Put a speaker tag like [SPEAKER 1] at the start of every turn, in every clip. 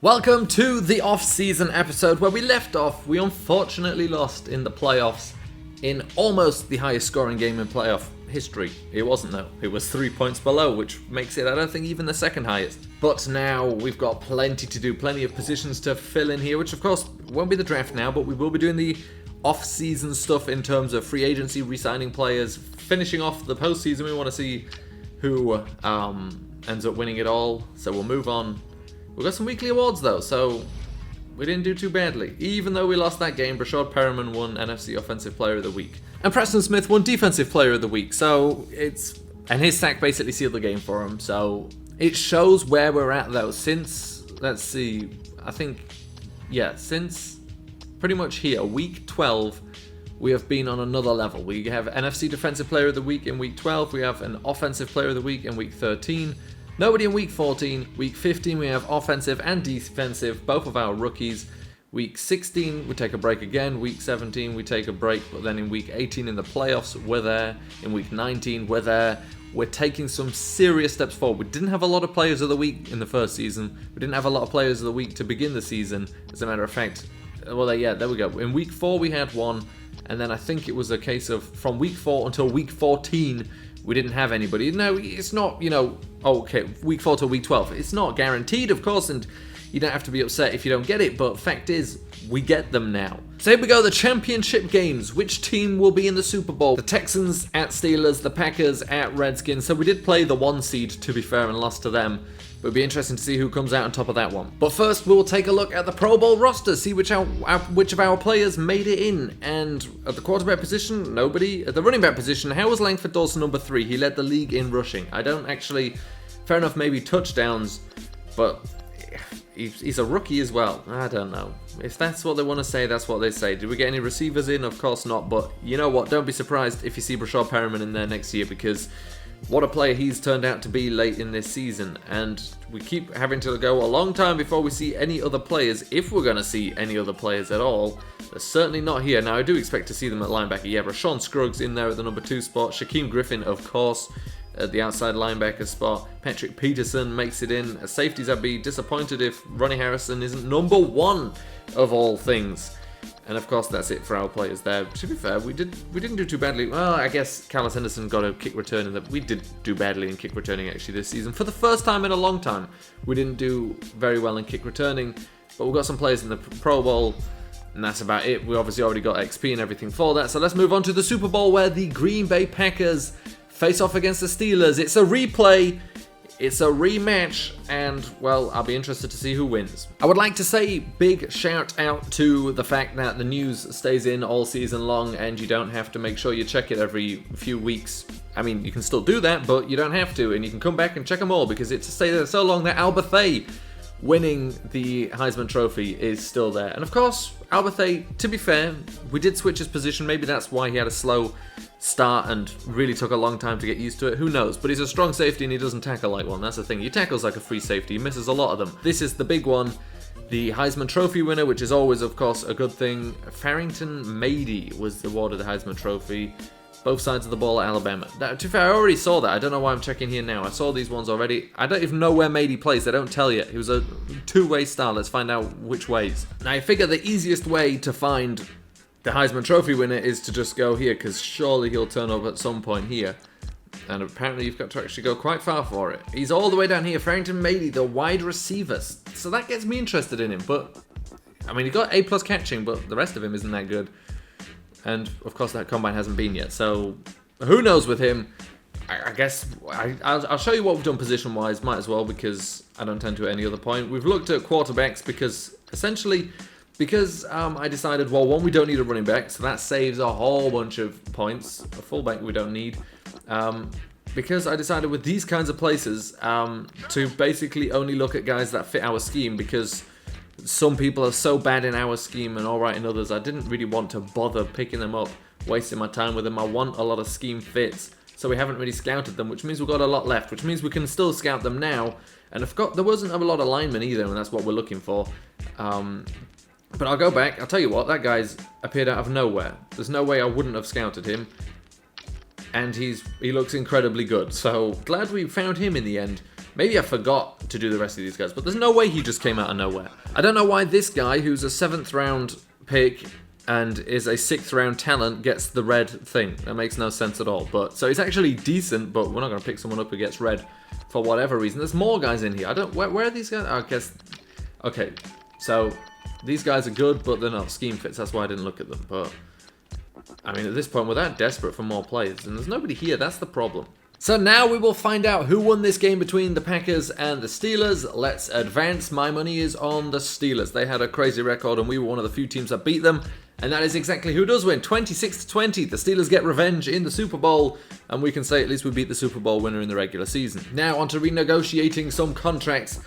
[SPEAKER 1] Welcome to the off-season episode where we left off. We unfortunately lost in the playoffs in almost the highest scoring game in playoff history. It wasn't though. It was 3 points below, which makes it, I don't think, even the second highest. But now we've got plenty to do, plenty of positions to fill in here, which of course won't be the draft now, but we will be doing the off-season stuff in terms of free agency, re-signing players, finishing off the postseason. We want to see who ends up winning it all, so we'll move on. We've got some weekly awards though, so we didn't do too badly. Even though we lost that game, Brashad Perriman won NFC Offensive Player of the Week. And Preston Smith won Defensive Player of the Week, and his sack basically sealed the game for him, so it shows where we're at though. Since, let's see, since pretty much here, week 12, we have been on another level. We have NFC Defensive Player of the Week in week 12, we have an Offensive Player of the Week in week 13, nobody in week 14. Week 15 we have offensive and defensive, both of our rookies. Week 16 we take a break again. Week 17 we take a break, but then in week 18 in the playoffs we're there. In week 19 we're there. We're taking some serious steps forward. We didn't have a lot of players of the week in the first season. We didn't have a lot of players of the week to begin the season. As a matter of fact, there we go. In week 4 we had one, and then I think it was a case of from week 4 until week 14 we didn't have anybody. No, it's not, week 4 to week 12. It's not guaranteed, of course, and you don't have to be upset if you don't get it, but fact is, we get them now. So here we go, the championship games. Which team will be in the Super Bowl? The Texans at Steelers, the Packers at Redskins. So we did play the 1 seed, to be fair, and lost to them. But it'll be interesting to see who comes out on top of that one. But first, we'll take a look at the Pro Bowl roster, see which of our players made it in. And at the quarterback position, nobody. At the running back position, how was Langford Dawson number 3? He led the league in rushing. I don't actually, fair enough, maybe touchdowns, but he's a rookie as well. I don't know. If that's what they want to say, that's what they say. Did we get any receivers in? Of course not. But you know what? Don't be surprised if you see Brashad Perriman in there next year, because what a player he's turned out to be late in this season. And we keep having to go a long time before we see any other players, if we're going to see any other players at all. They're certainly not here. Now, I do expect to see them at linebacker. Yeah, Rashawn Scruggs in there at the number 2 spot. Shaquem Griffin, of course, at the outside linebacker spot. Patrick Peterson makes it in. As safeties, I'd be disappointed if Ronnie Harrison isn't number 1 of all things. And of course, that's it for our players there. To be fair, we didn't do too badly. Well, I guess Carlos Henderson got a kick return, and we did do badly in kick returning actually this season. For the first time in a long time, we didn't do very well in kick returning, but we've got some players in the Pro Bowl, and that's about it. We obviously already got XP and everything for that. So let's move on to the Super Bowl, where the Green Bay Packers face off against the Steelers. It's a replay. It's a rematch, and, well, I'll be interested to see who wins. I would like to say big shout out to the fact that the news stays in all season long, and you don't have to make sure you check it every few weeks. I mean, you can still do that, but you don't have to, and you can come back and check them all, because it's to stay there so long that Alberthay winning the Heisman Trophy is still there. And of course, Alberthay, to be fair, we did switch his position. Maybe that's why he had a slow start and really took a long time to get used to it. Who knows? But he's a strong safety and he doesn't tackle like one. That's the thing. He tackles like a free safety. He misses a lot of them. This is the big one. The Heisman Trophy winner, which is always, of course, a good thing. Farrington Mady was awarded the Heisman Trophy. Both sides of the ball at Alabama. Now, to be fair, I already saw that. I don't know why I'm checking here now. I saw these ones already. I don't even know where Mady plays. They don't tell you. It was a 2-way star. Let's find out which ways. Now, I figure the easiest way to find the Heisman Trophy winner is to just go here, because surely he'll turn up at some point here. And apparently you've got to actually go quite far for it. He's all the way down here. Farrington Mady, the wide receivers. So that gets me interested in him. But, I mean, he got A+ catching, but the rest of him isn't that good. And, of course, that combine hasn't been yet. So, who knows with him? I guess I'll show you what we've done position-wise. Might as well, because I don't tend to at any other point. We've looked at quarterbacks because, essentially, I decided, well, one, we don't need a running back, so that saves a whole bunch of points. A fullback we don't need. Because I decided with these kinds of places to basically only look at guys that fit our scheme, because some people are so bad in our scheme and alright in others. I didn't really want to bother picking them up, wasting my time with them. I want a lot of scheme fits, so we haven't really scouted them, which means we've got a lot left, which means we can still scout them now. And there wasn't a lot of linemen either, and that's what we're looking for. But I'll go back. I'll tell you what, that guy's appeared out of nowhere. There's no way I wouldn't have scouted him. And he looks incredibly good. So glad we found him in the end. Maybe I forgot to do the rest of these guys, but there's no way he just came out of nowhere. I don't know why this guy, who's a 7th round pick and is a 6th round talent, gets the red thing. That makes no sense at all. But so he's actually decent, but we're not going to pick someone up who gets red for whatever reason. There's more guys in here. I don't. Where are these guys? I guess. Okay, so these guys are good, but they're not scheme fits. That's why I didn't look at them. But I mean, at this point, we're that desperate for more players, and there's nobody here. That's the problem. So now we will find out who won this game between the Packers and the Steelers. Let's advance. My money is on the Steelers. They had a crazy record, and we were one of the few teams that beat them. And that is exactly who does win. 26-20. The Steelers get revenge in the Super Bowl, and we can say at least we beat the Super Bowl winner in the regular season. Now on to renegotiating some contracts.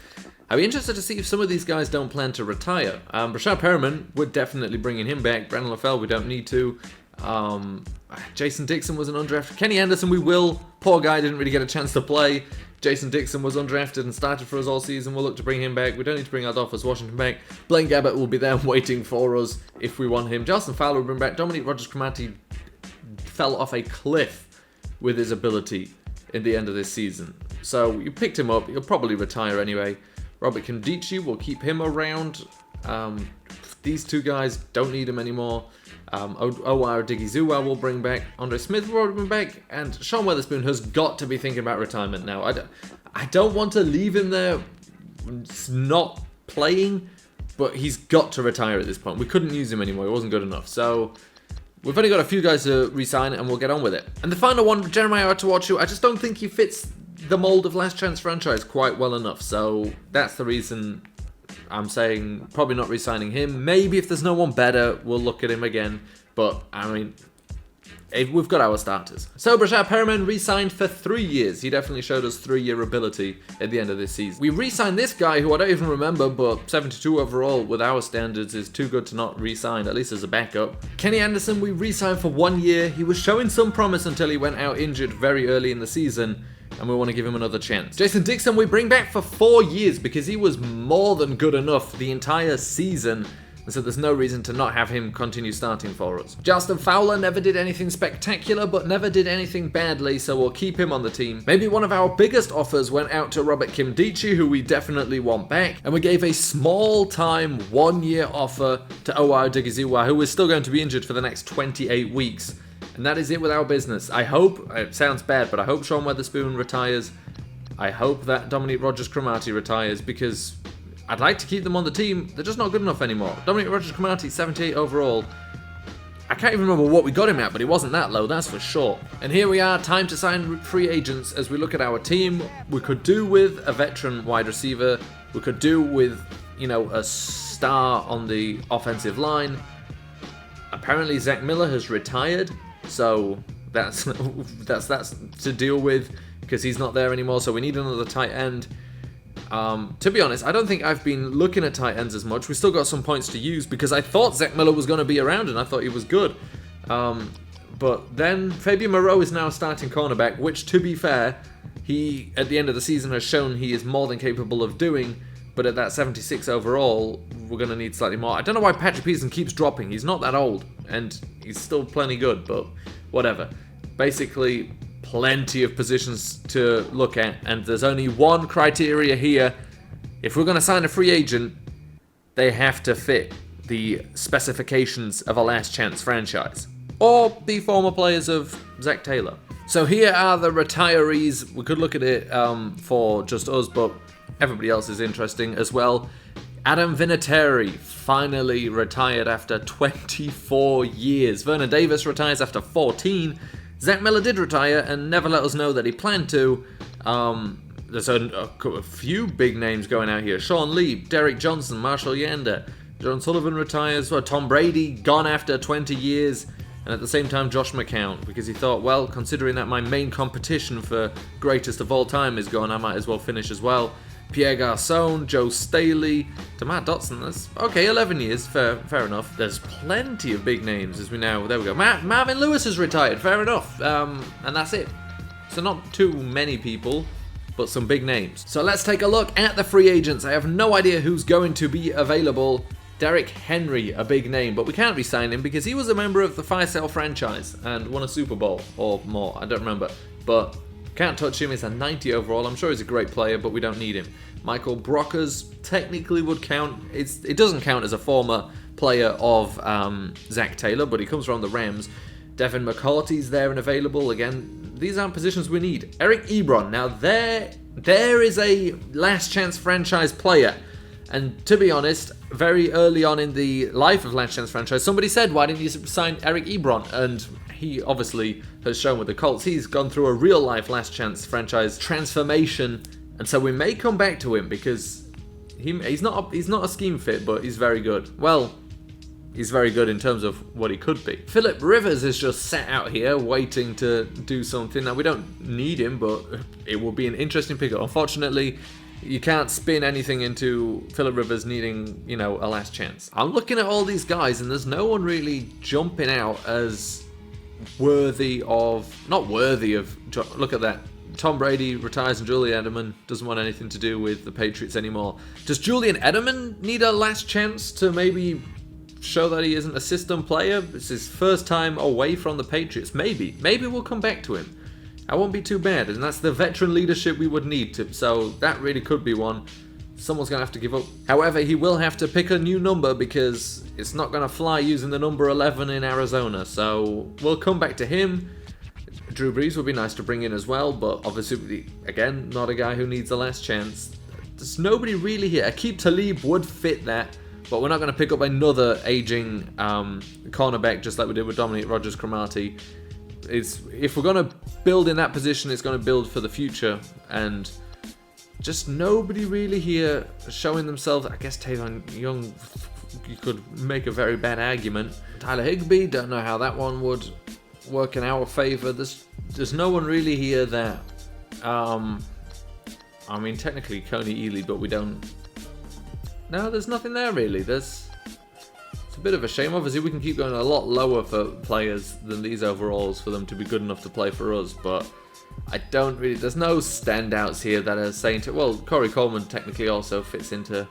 [SPEAKER 1] I'd be interested to see if some of these guys don't plan to retire. Brashad Perriman, we're definitely bringing him back. Brandon LaFell, we don't need to. Jason Dixon was an undrafted. Kenny Anderson, we will. Poor guy, didn't really get a chance to play. Jason Dixon was undrafted and started for us all season. We'll look to bring him back. We don't need to bring Adolphus Washington back. Blaine Gabbert will be there waiting for us if we want him. Justin Fowler will bring back. Dominique Rodgers-Cromartie fell off a cliff with his ability in the end of this season. So you picked him up. He'll probably retire anyway. Robert Kondichi, we'll keep him around. These two guys, don't need him anymore. Owar Odighizuwa will bring back. Andre Smith will bring back. And Sean Weatherspoon has got to be thinking about retirement now. I don't want to leave him there not playing, but he's got to retire at this point. We couldn't use him anymore. It wasn't good enough. So we've only got a few guys to re-sign, and we'll get on with it. And the final one, Jeremiah Ottawachu, I just don't think he fits the mold of last chance franchise quite well enough. So that's the reason I'm saying probably not re-signing him. Maybe if there's no one better, we'll look at him again. But, I mean, we've got our starters. So Brashad Perriman re-signed for 3 years. He definitely showed us 3-year ability at the end of this season. We re-signed this guy who I don't even remember, but 72 overall with our standards is too good to not re-sign, at least as a backup. Kenny Anderson, we re-signed for 1 year. He was showing some promise until he went out injured very early in the season, and we want to give him another chance. Jason Dixon, we bring back for 4 years because he was more than good enough the entire season, and so there's no reason to not have him continue starting for us. Justin Fowler never did anything spectacular, but never did anything badly, so we'll keep him on the team. Maybe one of our biggest offers went out to Robert Kimdichie, who we definitely want back, and we gave a small-time 1-year offer to Owar Odighizuwa, who is still going to be injured for the next 28 weeks. And that is it with our business. I hope, it sounds bad, but I hope Sean Weatherspoon retires. I hope that Dominique Rodgers-Cromartie retires, because I'd like to keep them on the team. They're just not good enough anymore. Dominique Rodgers-Cromartie, 78 overall. I can't even remember what we got him at, but he wasn't that low, that's for sure. And here we are, time to sign free agents. As we look at our team, we could do with a veteran wide receiver. We could do with, you know, a star on the offensive line. Apparently Zach Miller has retired. So that's to deal with because he's not there anymore. So we need another tight end. To be honest, I don't think I've been looking at tight ends as much. We still got some points to use because I thought Zach Miller was going to be around and I thought he was good. But then Fabian Moreau is now starting cornerback, which to be fair, he at the end of the season has shown he is more than capable of doing. But at that 76 overall, we're going to need slightly more. I don't know why Patrick Peterson keeps dropping. He's not that old, and he's still plenty good, but whatever. Basically, plenty of positions to look at, and there's only one criteria here. If we're going to sign a free agent, they have to fit the specifications of a last chance franchise, or the former players of Zach Taylor. So here are the retirees. We could look at it for just us, but everybody else is interesting as well. Adam Vinatieri finally retired after 24 years. Vernon Davis retires after 14. Zach Miller did retire and never let us know that he planned to. There's a few big names going out here. Sean Lee, Derek Johnson, Marshall Yanda. John Sullivan retires. Tom Brady gone after 20 years. And at the same time, Josh McCown, because he thought, well, considering that my main competition for greatest of all time is gone, I might as well finish as well. Pierre Garçon, Joe Staley, DeMar Dotson. That's okay, 11 years, fair enough. There's plenty of big names as we now. There we go. Marvin Lewis has retired, fair enough. And that's it. So not too many people, but some big names. So let's take a look at the free agents. I have no idea who's going to be available. Derrick Henry, a big name, but we can't re-sign him because he was a member of the Fire Sale franchise and won a Super Bowl or more. I don't remember, but Can't touch him. It's a 90 overall. I'm sure he's a great player, but we don't need him. Michael Brockers technically would count. It doesn't count as a former player of Zach Taylor, but he comes from the Rams. Devin McCourty's there and available. Again, these aren't positions we need. Eric Ebron. Now, there is a last chance franchise player. And to be honest, very early on in the life of Last Chance franchise, somebody said, why didn't you sign Eric Ebron? And he obviously has shown with the Colts, he's gone through a real life Last Chance franchise transformation. And so we may come back to him because he's not a scheme fit, but he's very good. Well, he's very good in terms of what he could be. Philip Rivers is just sat out here waiting to do something. Now, we don't need him, but it will be an interesting pickup. Unfortunately, you can't spin anything into Philip Rivers needing, a last chance. I'm looking at all these guys, and there's no one really jumping out as not worthy of, look at that. Tom Brady retires and Julian Edelman doesn't want anything to do with the Patriots anymore. Does Julian Edelman need a last chance to maybe show that he isn't a system player? It's his first time away from the Patriots. Maybe we'll come back to him. I won't be too bad, and that's the veteran leadership we would need to, so that really could be one. Someone's going to have to give up. However, he will have to pick a new number because it's not going to fly using the number 11 in Arizona, so we'll come back to him. Drew Brees would be nice to bring in as well, but obviously, again, not a guy who needs a last chance. There's nobody really here. Aqib Talib would fit that, but we're not going to pick up another aging cornerback just like we did with Dominic Rodgers-Cromartie. If we're going to build in that position, it's going to build for the future, and just nobody really here showing themselves. I guess Tavon Young, you could make a very bad argument. Tyler Higbee, don't know how that one would work in our favor. There's no one really here that, technically Coney Ely, but we don't. No, there's nothing there really. It's a bit of a shame. Obviously, we can keep going a lot lower for players than these overalls for them to be good enough to play for us, but there's no standouts here that are saying well, Corey Coleman technically also fits into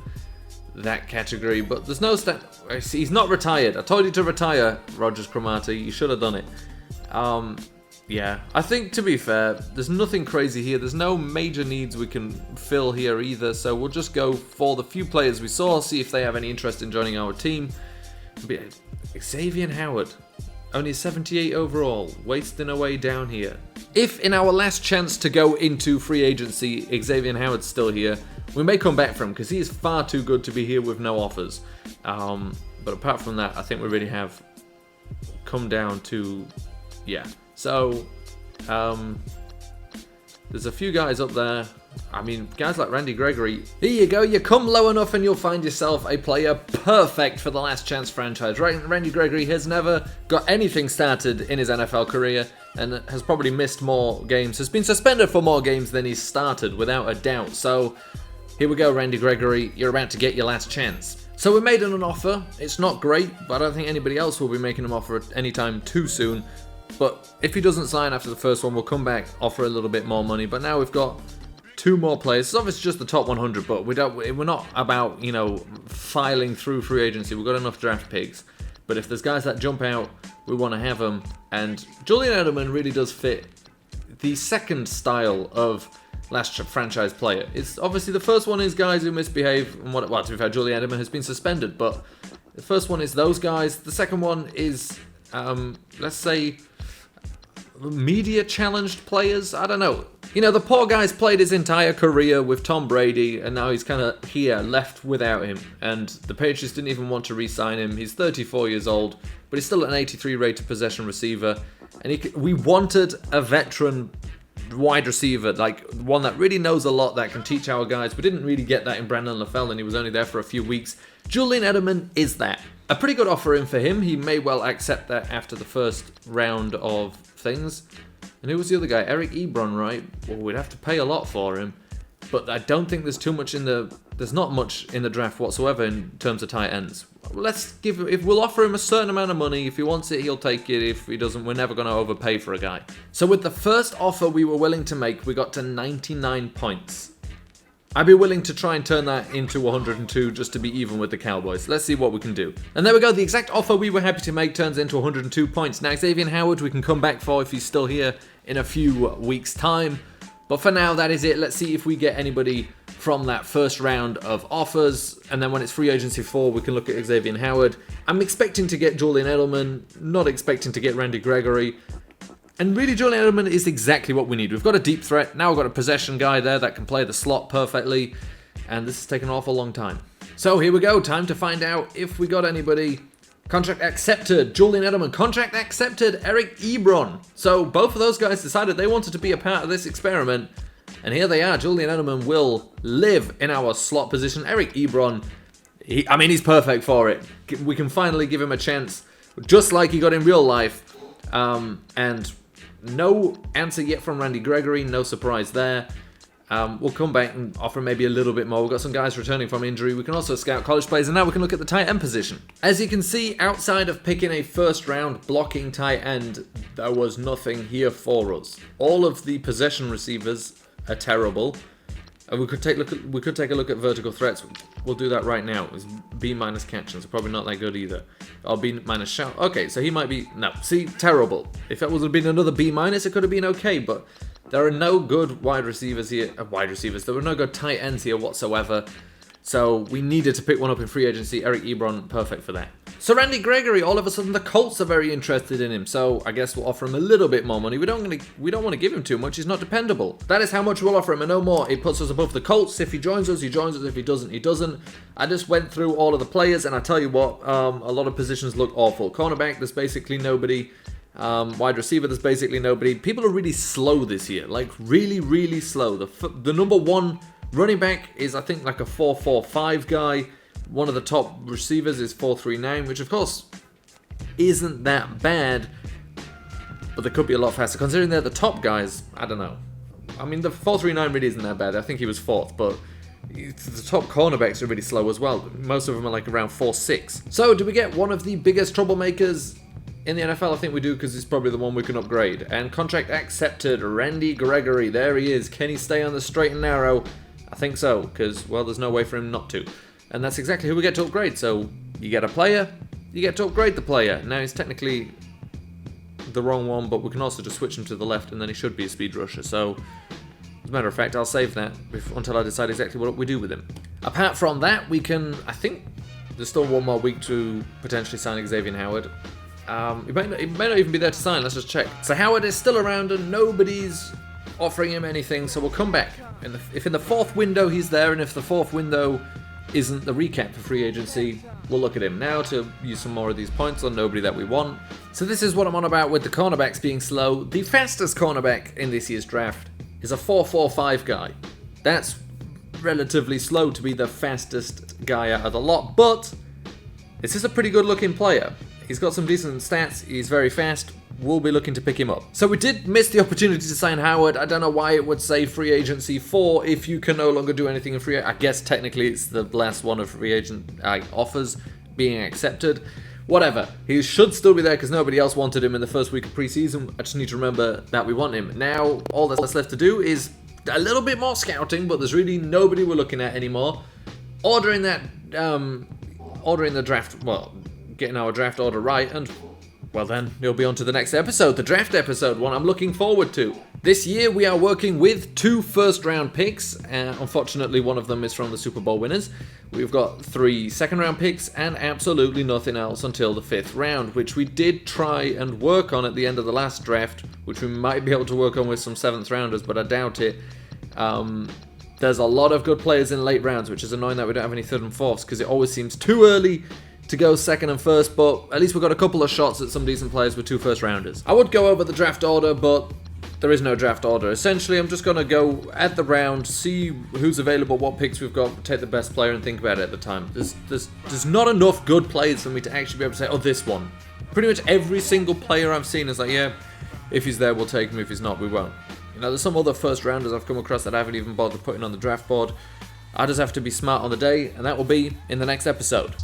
[SPEAKER 1] that category, but there's no he's not retired. I told you to retire, Rodgers-Cromartie. You should have done it. Yeah, I think, to be fair, there's nothing crazy here. There's no major needs we can fill here either, so we'll just go for the few players we saw, see if they have any interest in joining our team. Xavier Howard, only 78 overall, wasting away down here. If in our last chance to go into free agency, Xavier Howard's still here, we may come back for him because he is far too good to be here with no offers. But apart from that, I think we really have come down to, yeah. So, there's a few guys up there. Guys like Randy Gregory. Here you go, you come low enough and you'll find yourself a player perfect for the Last Chance franchise. Randy Gregory has never got anything started in his NFL career and has probably missed more games, has been suspended for more games than he's started, without a doubt. So, here we go, Randy Gregory, you're about to get your last chance. So we made him an offer. It's not great, but I don't think anybody else will be making him an offer anytime too soon. But if he doesn't sign after the first one, we'll come back, offer a little bit more money. But now we've got two more players. It's obviously just the top 100, but we're not about, filing through free agency. We've got enough draft picks. But if there's guys that jump out, we want to have them. And Julian Edelman really does fit the second style of last franchise player. It's obviously the first one is guys who misbehave, and to be fair, Julian Edelman has been suspended. But the first one is those guys. The second one is, let's say, media challenged players. I don't know. The poor guy's played his entire career with Tom Brady, and now he's kind of here, left without him. And the Patriots didn't even want to re-sign him. He's 34 years old, but he's still an 83 rated possession receiver. And we wanted a veteran wide receiver, like one that really knows a lot, that can teach our guys. We didn't really get that in Brandon LaFell, and he was only there for a few weeks. Julian Edelman is that. A pretty good offer in for him. He may well accept that after the first round of things. And who was the other guy? Eric Ebron, right? Well, we'd have to pay a lot for him. But I don't think there's there's not much in the draft whatsoever in terms of tight ends. If we'll offer him a certain amount of money, if he wants it, he'll take it. If he doesn't, we're never going to overpay for a guy. So with the first offer we were willing to make, we got to 99 points. I'd be willing to try and turn that into 102 just to be even with the Cowboys. Let's see what we can do. And there we go. The exact offer we were happy to make turns into 102 points. Now, Xavier Howard, we can come back for if he's still here in a few weeks' time. But for now, that is it. Let's see if we get anybody from that first round of offers, and then when it's free agency 4, we can look at Xavier Howard. I'm expecting to get Julian Edelman, not expecting to get Randy Gregory. And really, Julian Edelman is exactly what we need. We've got a deep threat. Now we've got a possession guy there that can play the slot perfectly. And this has taken an awful long time. So here we go. Time to find out if we got anybody. Contract accepted. Julian Edelman. Contract accepted. Eric Ebron. So both of those guys decided they wanted to be a part of this experiment. And here they are. Julian Edelman will live in our slot position. Eric Ebron, he's perfect for it. We can finally give him a chance, just like he got in real life. And no answer yet from Randy Gregory. No surprise there. We'll come back and offer maybe a little bit more. We've got some guys returning from injury. We can also scout college players, and now we can look at the tight end position. As you can see, outside of picking a first round blocking tight end, there was nothing here for us. All of the possession receivers are terrible. We could take a look at vertical threats. We'll do that right now. It's B- catchings. Probably not that good either. Or B- shout. Okay, so he might be... No, see, terrible. If it would have been another B-, it could have been okay, but there are no good wide receivers here. There were no good tight ends here whatsoever. So we needed to pick one up in free agency. Eric Ebron, perfect for that. So Randy Gregory, all of a sudden the Colts are very interested in him. So I guess we'll offer him a little bit more money. We don't want to give him too much. He's not dependable. That is how much we'll offer him, and no more. It puts us above the Colts. If he joins us, he joins us. If he doesn't, he doesn't. I just went through all of the players, and I tell you what, a lot of positions look awful. Cornerback, there's basically nobody. Wide receiver, there's basically nobody. People are really slow this year. Like really, really slow. The number one running back is, I think, like a 4.45 guy. One of the top receivers is 4.39, which of course isn't that bad, but they could be a lot faster. Considering they're the top guys, I don't know. I mean, the 4.39 really isn't that bad. I think he was 4th, but the top cornerbacks are really slow as well. Most of them are like around 4.6. So, do we get one of the biggest troublemakers in the NFL? I think we do, because it's probably the one we can upgrade. And contract accepted, Randy Gregory. There he is. Can he stay on the straight and narrow? I think so, because, well, there's no way for him not to. And that's exactly who we get to upgrade. So you get a player, you get to upgrade the player. Now he's technically the wrong one, but we can also just switch him to the left, and then he should be a speed rusher. So as a matter of fact, I'll save that until I decide exactly what we do with him. Apart from that, we can, I think there's still one more week to potentially sign Xavier Howard. He may not even be there to sign. Let's just check. So Howard is still around, and nobody's offering him anything. So we'll come back. If in the 4th window he's there, and if the 4th window isn't the recap for free agency, we'll look at him now to use some more of these points on nobody that we want. So this is what I'm on about with the cornerbacks being slow. The fastest cornerback in this year's draft is a 4.45 guy. That's relatively slow to be the fastest guy out of the lot, but this is a pretty good looking player. He's got some decent stats, he's very fast. We'll be looking to pick him up. So we did miss the opportunity to sign Howard. I don't know why it would say free agency 4 if you can no longer do anything in free agency. I guess technically it's the last one of free agent offers being accepted. Whatever. He should still be there because nobody else wanted him in the first week of preseason. I just need to remember that we want him. Now, all that's left to do is a little bit more scouting, but there's really nobody we're looking at anymore. Ordering the draft, well, getting our draft order right, and well then, it'll be on to the next episode, the draft episode, one I'm looking forward to. This year we are working with 2 first-round picks. Unfortunately, one of them is from the Super Bowl winners. We've got 3 second-round picks and absolutely nothing else until the 5th round, which we did try and work on at the end of the last draft, which we might be able to work on with some 7th rounders, but I doubt it. There's a lot of good players in late rounds, which is annoying that we don't have any 3rd and 4ths, because it always seems too early to go 2nd and 1st, but at least we've got a couple of shots at some decent players with 2 first-rounders. I would go over the draft order, but there is no draft order. Essentially, I'm just going to go at the round, see who's available, what picks we've got, take the best player and think about it at the time. There's not enough good players for me to actually be able to say, oh, this one. Pretty much every single player I've seen is like, yeah, if he's there, we'll take him. If he's not, we won't. You know, there's some other first-rounders I've come across that I haven't even bothered putting on the draft board. I just have to be smart on the day, and that will be in the next episode.